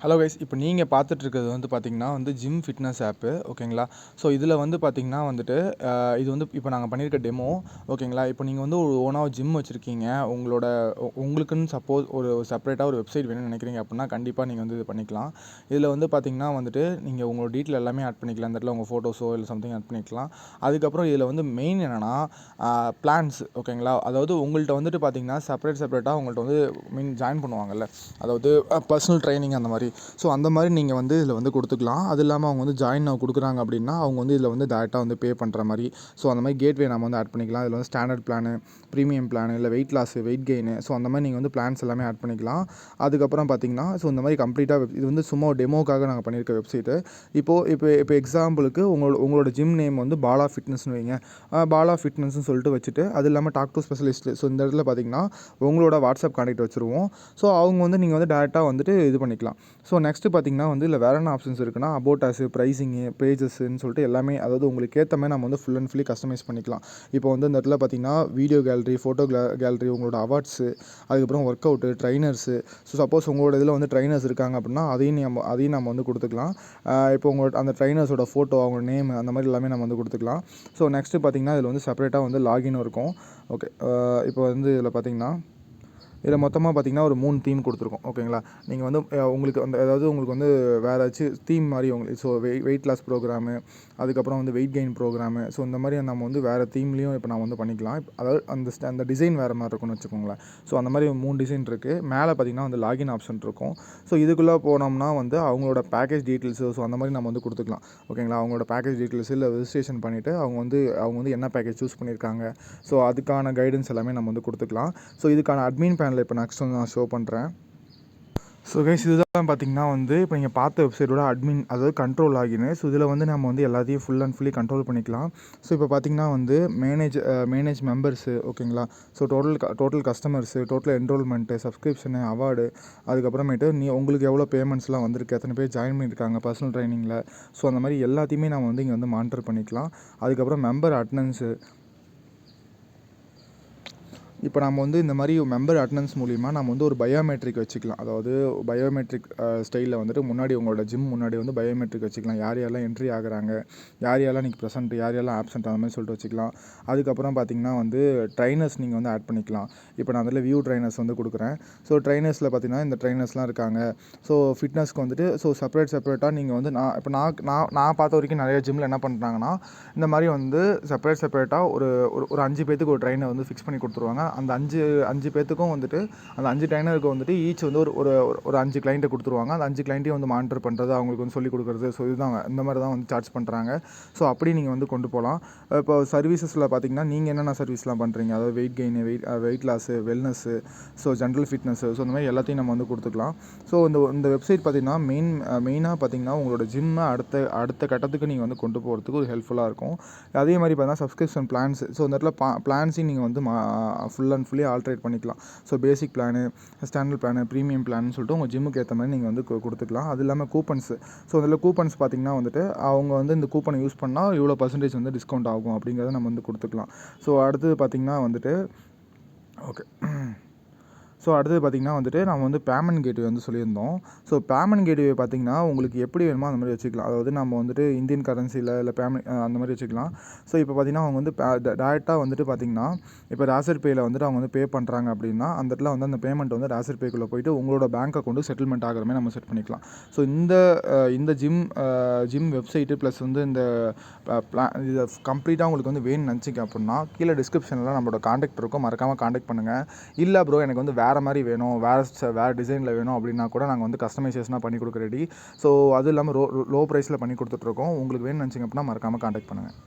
Hello guys, இப்போ நீங்கள் பார்த்துட்ருக்கிறது வந்து பார்த்தீங்கன்னா ஜிம் ஃபிட்னஸ் ஆப்பு. ஓகேங்களா? ஸோ இதில் வந்து பார்த்தீங்கன்னா இது வந்து இப்போ நாங்கள் பண்ணியிருக்க டெமோ. ஓகேங்களா? இப்போ நீங்கள் வந்து ஒரு ஓனாக ஜிம் வச்சுருக்கீங்க. உங்களுக்குன்னு சப்போஸ் ஒரு செப்பரேட்டாக ஒரு வெப்சைட் வேணும்னு நினைக்கிறீங்க அப்படின்னா கண்டிப்பாக நீங்கள் வந்து இது பண்ணிக்கலாம். இதில் வந்து பார்த்தீங்கன்னா நீங்கள் உங்களோட டீட்டெயில் எல்லாமே ஆட் பண்ணிக்கலாம். இந்த இடத்துல உங்கள் ஃபோட்டோஸோ இல்லை சம்திங் ஆட் பண்ணிக்கலாம். அதுக்கப்புறம் இதில் வந்து மெயின் என்னென்னா பிளான்ஸ். ஓகேங்களா? அதாவது உங்கள்கிட்ட வந்துட்டு பார்த்தீங்கன்னா செப்பரேட்டாக உங்கள்கிட்ட வந்து ஜாயின் பண்ணுவாங்கல்ல, அதாவது பர்சனல் ட்ரைனிங் அந்த மாதிரி. ஸோ அந்த மாதிரி நீங்கள் வந்து இதில் வந்து கொடுத்துக்கலாம். அது இல்லாமல் அவங்க வந்து ஜாயின் கொடுக்குறாங்க அப்படின்னா அவங்க வந்து இதில் வந்து டேரெக்டாக வந்து பே பண்ணுற மாதிரி. ஸோ அந்த மாதிரி கேட்வே நம்ம வந்து ஆட் பண்ணிக்கலாம். இதில் வந்து ஸ்டாண்டர்ட் பிளானு, ப்ரீமியம் பிளானு, இல்லை weight loss, weight gain, so அந்த மாதிரி நீங்கள் வந்து பிளான்ஸ் எல்லாமே ஆட் பண்ணிக்கலாம். அதுக்கப்புறம் பார்த்தீங்கன்னா ஸோ இந்த மாதிரி கம்ப்ளீட்டாக இது வந்து சும்மா டெமோக்காக நாங்கள் பண்ணியிருக்க வெப்சைட்டு. இப்போ எக்ஸாம்பிளுக்கு உங்களோட ஜிம் நேம் வந்து பாலா ஃபிட்னஸ்னு வைங்க. பாலா ஃபிட்னஸ்னு சொல்லிட்டு வச்சுட்டு அது இல்லாமல் டாக் டு ஸ்பெஷலிஸ்ட். ஸோ இந்த இடத்துல பார்த்தீங்கன்னா உங்களோட வாட்ஸ்அப் கான்டாக்ட் வச்சுருவோம். ஸோ அவங்க வந்து நீங்கள் வந்து டேரெக்டாக வந்துட்டு இது பண்ணிக்கலாம். ஸோ நெக்ஸ்ட்டு பார்த்தீங்கன்னா இதில் வேறு என்ன ஆப்ஷன்ஸ் இருக்குன்னா அபவுட் அஸ், ப்ரைஸிங்கு, பேஜஸ்ன்னு சொல்லிட்டு எல்லாமே, அதாவது உங்களுக்கு ஏற்ற மாதிரி நம்ம வந்து ஃபுல் அண்ட் ஃபுல்லி கஸ்டமைஸ் பண்ணிக்கலாம். இப்போ வந்து இந்த இடத்துல பார்த்தீங்கன்னா வீடியோ கேலரி, ஃபோட்டோ கேலரி, உங்களோட அவார்ட்ஸு, அதுக்கப்புறம் ஒர்க் அவுட்டு, ட்ரைனர்ஸு. ஸோ சப்போஸ் உங்களோட இதில் வந்து ட்ரைனர்ஸ் இருக்காங்க அப்படின்னா அதையும் நம்ம வந்து கொடுத்துக்கலாம். இப்போ உங்களோட அந்த ட்ரைனர்ஸோட ஃபோட்டோ, அவங்க நேம், அந்த மாதிரி எல்லாமே நம்ம வந்து கொடுத்துக்கலாம். ஸோ நெக்ஸ்ட்டு பார்த்தீங்கன்னா இதில் வந்து செப்பரேட்டாக வந்து லாகின் இருக்கும். ஓகே, இப்போ வந்து இதில் பார்த்தீங்கன்னா இதில் மொத்தமாக பார்த்தீங்கன்னா ஒரு 3 தீம் கொடுத்துருக்கோம். ஓகேங்களா? நீங்கள் வந்து உங்களுக்கு உங்களுக்கு வந்து வேறு ஏதாச்சும் தீம் மாதிரி உங்களுக்கு வெயிட் லாஸ் ப்ரோக்ராமு, அதுக்கப்புறம் வந்து வெயிட் கெயின் ப்ரோக்ராமு, ஸோ இந்த மாதிரி நம்ம வந்து வேறு தீம்லேயும் இப்போ நான் வந்து பண்ணிக்கலாம். அதாவது அந்த டிசைன் வேறு மாதிரி இருக்கும்னு வச்சுக்கோங்களேன். ஸோ அந்த மாதிரி 3 டிசைன் இருக்குது. மேலே பார்த்தீங்கன்னா வந்து லாகின் ஆப்ஷன் இருக்கும். ஸோ இதுக்குள்ளே போனோம்னா வந்து அவங்களோட பேக்கேஜ் டீட்டெயில்ஸு, ஸோ அந்த மாதிரி நம்ம வந்து கொடுத்துக்கலாம். ஓகேங்களா? அவங்களோட பேக்கேஜ் டீட்டெயில்ஸ் இல்லை ரெஜிஸ்ட்ரேஷன் பண்ணிவிட்டு அவங்க வந்து என்ன பேக்கேஜ் சூஸ் பண்ணியிருக்காங்க, ஸோ அதுக்கான கைடன்ஸ் எல்லாமே நம்ம வந்து கொடுத்துக்கலாம். ஸோ இதுக்கான அட்மின் பேனல் இப்போ நெக்ஸ்ட் வந்து நான் ஷோ பண்ணுறேன். ஸோ கைஸ், இதுதான் பார்த்தீங்கன்னா இப்போ நீங்கள் பார்த்த வெப்சைட்டோட அட்மின், அதாவது கண்ட்ரோல் லாகின். ஸோ இதில் வந்து நம்ம வந்து எல்லாத்தையும் ஃபுல் அண்ட் ஃபுல்லி கண்ட்ரோல் பண்ணிக்கலாம். ஸோ இப்போ பார்த்தீங்கன்னா மேனேஜ் மெம்பர்ஸு. ஓகேங்களா? So total customers, total enrolment, subscription, award, அதுக்கப்புறமேட்டு உங்களுக்கு எவ்வளோ பேமெண்ட்ஸ்லாம் வந்திருக்கு, எத்தனை பேர் ஜாயின் பண்ணியிருக்காங்க பர்சனல் ட்ரைனிங்கில், ஸோ அந்த மாதிரி எல்லாத்தையுமே நம்ம வந்து இங்கே வந்து மானிட்டர் பண்ணிக்கலாம். அதுக்கப்புறம் மெம்பர் அட்டனன்ஸு. இப்போ நம்ம வந்து இந்த மாதிரி மெம்பர் அட்டனன்ஸ் மூலிமா நம்ம வந்து ஒரு பயோமெட்ரிக் வச்சுக்கலாம். அதாவது பயோமெட்ரிக் ஸ்டைலில் வந்துட்டு முன்னாடி உங்களோட ஜிம் முன்னாடி வந்து பயோமெட்ரிக் வச்சுக்கலாம். யார் யாரெல்லாம் என்ட்ரி ஆகுறாங்க, யார் யாரெல்லாம் இன்றைக்கி ப்ரெசென்ட், யார் யாரெல்லாம் ஆப்சென்ட், அந்த மாதிரி சொல்லிட்டு வச்சுக்கலாம். அதுக்கப்புறம் பார்த்திங்கன்னா ட்ரைனர்ஸ் நீங்கள் வந்து ஆட் பண்ணிக்கலாம். இப்போ நான் அதில் வியூ ட்ரைனர்ஸ் வந்து கொடுக்குறேன். ஸோ ட்ரைனர்ஸில் பார்த்திங்கன்னா இந்த ட்ரைனர்ஸ்லாம் இருக்காங்க. ஸோ ஃபிட்னஸ்க்கு வந்துட்டு செப்பரேட்டாக நீங்கள் வந்து நான் பார்த்த வரைக்கும் நிறைய ஜிம்மில் என்ன பண்ணுறாங்கன்னா இந்த மாதிரி வந்து செப்பரேட்டாக ஒரு 5 பேத்துக்கு ஒரு ட்ரைனர் வந்து ஃபிக்ஸ் பண்ணி கொடுத்துருவாங்க. அந்த 5 பேத்துக்கும் வந்துட்டு அந்த 5 ட்ரைனருக்கு வந்துட்டு ஈச் வந்து ஒரு 5 கிளைண்ட்டை கொடுத்துருவாங்க. அந்த 5 கிளைண்ட்டையும் வந்து மானிட்டர் பண்ணுறது, அவங்களுக்கு வந்து சொல்லிக் கொடுக்குறது. ஸோ இதுதான் இந்த மாதிரி தான் வந்து சார்ஜ் பண்ணுறாங்க. ஸோ அப்படி நீங்கள் வந்து கொண்டு போகலாம். இப்போ சர்வீசஸில் பார்த்தீங்கன்னா நீங்கள் என்னென்ன சர்வீஸ்லாம் பண்ணுறீங்க, அதாவது weight gain, weight loss, wellness, so general fitness, so இந்த மாதிரி எல்லாத்தையும் நம்ம வந்து கொடுத்துக்கலாம். ஸோ இந்த வெப்சைட் பார்த்தீங்கன்னா மெயினாக பார்த்தீங்கன்னா உங்களோட ஜிம்மை அடுத்த கட்டத்துக்கு நீங்கள் வந்து கொண்டு போகிறதுக்கு ஒரு ஹெல்ப்ஃபுல்லாக இருக்கும். அதே மாதிரி பார்த்தீங்கன்னா சப்ஸ்கிரிப்ஷன் பிளான்ஸ். ஸோ இந்த இடத்துல பிளான்ஸையும் நீங்கள் வந்து ஃபுல் அண்ட் ஃபுல்லி ஆல்ட்ரேட் பண்ணிக்கலாம். So basic plan, standard plan, premium பிளான்னு சொல்லிட்டு உங்கள் ஜிம்முக்கு ஏற்ற மாதிரி நீங்கள் வந்து கொடுத்துக்கலாம். அது இல்லாமல் கூப்பன்ஸு. ஸோ இதில் கூப்பன்ஸ் பார்த்திங்கன்னா வந்துட்டு அவங்க வந்து இந்த கூப்பனை யூஸ் பண்ணால் இவ்வளோ % வந்து டிஸ்கவுண்ட் ஆகும் அப்படிங்கிறத நம்ம வந்து கொடுத்துக்கலாம். ஸோ அடுத்தது பார்த்திங்கன்னா ஓகே ஸோ அடுத்தது பார்த்திங்கன்னா நம்ம வந்து பேமெண்ட் கேட்வே வந்து சொல்லியிருந்தோம். ஸோ பேமெண்ட் கேட்வே பார்த்திங்கன்னா உங்களுக்கு எப்படி வேணுமோ அந்த மாதிரி வச்சுக்கலாம். அதாவது நம்ம வந்துட்டு இந்தியன் கரன்சியில் இல்லை பேமெண்ட் அந்த மாதிரி வச்சுக்கலாம். ஸோ இப்போ பார்த்திங்கன்னா அவங்க வந்து டேரெக்டாக வந்துட்டு பார்த்திங்கன்னா இப்போ ராசர் பேயில் வந்துட்டு அவங்க வந்து பே பண்ணுறாங்க அப்படின்னா அந்த இடத்துல வந்து அந்த பேமெண்ட் வந்து ராசர் பேக்குள்ளே போயிட்டு உங்களோட பேங்க் அக்கௌண்ட்டு செட்டில்மெண்ட் ஆகிற மாதிரி நம்ம செட் பண்ணிக்கலாம். ஸோ இந்த ஜிம் வெப்சைட்டு ப்ளஸ் வந்து இந்த இதை கம்ப்ளீட்டாக உங்களுக்கு வந்து வேணும்னு நினச்சிங்க அப்படின்னா கீழே டிஸ்கிரிப்ஷனில் நம்மளோட காண்டாக்ட் இருக்கும், மறக்காமல் காண்டாக்ட் பண்ணுங்கள். இல்லை ப்ரோ எனக்கு வந்து வேறு மாதிரி வேணும், வேறு டிசைனில் வேணும் அப்படின்னா கூட நாங்கள் வந்து கஸ்டமைசேஷனாக பண்ணி கொடுக்க ரெடி. ஸோ அதுவும் இல்லாமல் லோ ப்ரைஸில் பண்ணி கொடுத்துட்ருக்கோம். உங்களுக்கு வேணும்னு நினச்சிங்க அப்படின்னா மறக்காமல் காண்டாக்ட் பண்ணுங்கள்.